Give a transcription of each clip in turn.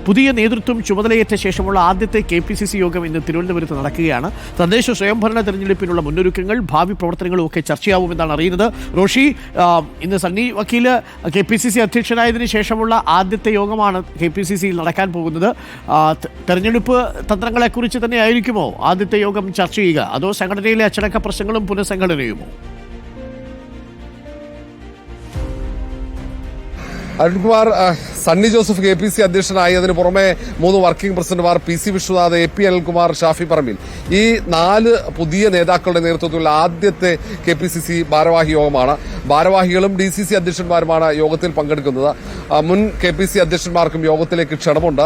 പുതിയ നേതൃത്വം ചുമതലയേറ്റ ശേഷമുള്ള ആദ്യത്തെ KPCC യോഗം ഇന്ന് തിരുവനന്തപുരത്ത് നടക്കുകയാണ്. തദ്ദേശ സ്വയംഭരണ തെരഞ്ഞെടുപ്പിനുള്ള മുന്നൊരുക്കങ്ങൾ, ഭാവി പ്രവർത്തനങ്ങളും ഒക്കെ ചർച്ചയാവുമെന്നാണ് അറിയുന്നത്. റോഷി, ഇന്ന് സണ്ണി വക്കീൽ KPCC അധ്യക്ഷനായതിനു ശേഷമുള്ള ആദ്യത്തെ യോഗമാണ് KPCCയിൽ നടക്കാൻ പോകുന്നത്. തെരഞ്ഞെടുപ്പ് തന്ത്രങ്ങളെക്കുറിച്ച് തന്നെ ആയിരിക്കുമോ ആദ്യത്തെ യോഗം ചർച്ച ചെയ്യുക, അതോ സംഘടനയിലെ അച്ചടക്ക പ്രശ്നങ്ങളും പുനഃസംഘടനയുമോ? അരുൺകുമാർ, സണ്ണി ജോസഫ് KPCC അധ്യക്ഷനായി, അതിന് പുറമെ 3 വർക്കിംഗ് പ്രസിഡന്റുമാർ PC വിശ്വനാഥ്, AP അനിൽകുമാർ, ഷാഫി പറമ്പിൽ, ഈ 4 പുതിയ നേതാക്കളുടെ നേതൃത്വത്തിലുള്ള ആദ്യത്തെ KPCC ഭാരവാഹി യോഗമാണ്. ഭാരവാഹികളും DCC അധ്യക്ഷന്മാരുമാണ് യോഗത്തിൽ പങ്കെടുക്കുന്നത്. മുൻ KPCC അധ്യക്ഷന്മാർക്കും യോഗത്തിലേക്ക് ക്ഷണമുണ്ട്.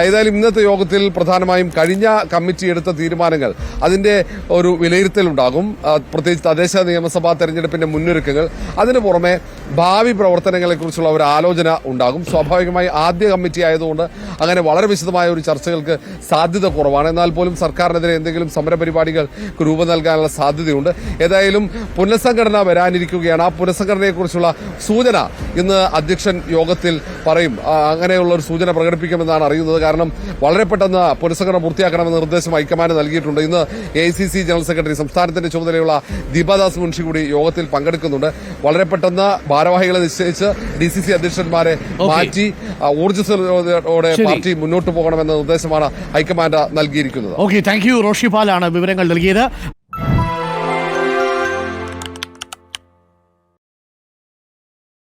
ഏതായാലും ഇന്നത്തെ യോഗത്തിൽ പ്രധാനമായും കഴിഞ്ഞ കമ്മിറ്റി എടുത്ത തീരുമാനങ്ങൾ, അതിന്റെ ഒരു വിലയിരുത്തലുണ്ടാകും. പ്രത്യേകിച്ച് തദ്ദേശ നിയമസഭാ തെരഞ്ഞെടുപ്പിന്റെ മുന്നൊരുക്കങ്ങൾ, അതിനു പുറമെ ഭാവി പ്രവർത്തനങ്ങളെക്കുറിച്ചുള്ള ഒരു ആലോചന ഉണ്ടാകും. സ്വാഭാവികമായി ആദ്യ കമ്മിറ്റി ആയതുകൊണ്ട് അങ്ങനെ വളരെ വിശദമായ ഒരു ചർച്ചകൾക്ക് സാധ്യത കുറവാണ്. എന്നാൽ പോലും സർക്കാരിനെതിരെ എന്തെങ്കിലും സമരപരിപാടികൾക്ക് രൂപം നൽകാനുള്ള സാധ്യതയുണ്ട്. ഏതായാലും പുനഃസംഘടന വരാനിരിക്കുകയാണ്. ആ പുനഃസംഘടനയെക്കുറിച്ചുള്ള സൂചന ഇന്ന് അധ്യക്ഷൻ യോഗത്തിൽ പറയും. അങ്ങനെയുള്ള ഒരു സൂചന പ്രകടിപ്പിക്കുമെന്നാണ് അറിയുന്നത്. കാരണം വളരെ പെട്ടെന്ന് പുനഃസംഘടന പൂർത്തിയാക്കണമെന്ന നിർദ്ദേശം ഹൈക്കമാൻഡ് നൽകിയിട്ടുണ്ട്. ഇന്ന് AICC ജനറൽ സെക്രട്ടറി, സംസ്ഥാനത്തിന്റെ ചുമതലയുള്ള ദീപാദാസ് മുൻഷി കൂടി യോഗത്തിൽ പങ്കെടുക്കുന്നുണ്ട്. വളരെ പെട്ടെന്ന് ഭാരവാഹികളെ നിശ്ചയിച്ച് DCC അധ്യക്ഷന്മാരെ മാറ്റി ഊർജ്ജസ്വലതയോടെ പാർട്ടി മുന്നോട്ട് പോകണമെന്ന നിർദ്ദേശമാണ് ഹൈക്കമാൻഡ് നൽകിയിരിക്കുന്നത്. Thank you. റോഷി പാലാണ് വിവരങ്ങൾ നൽകിയത്.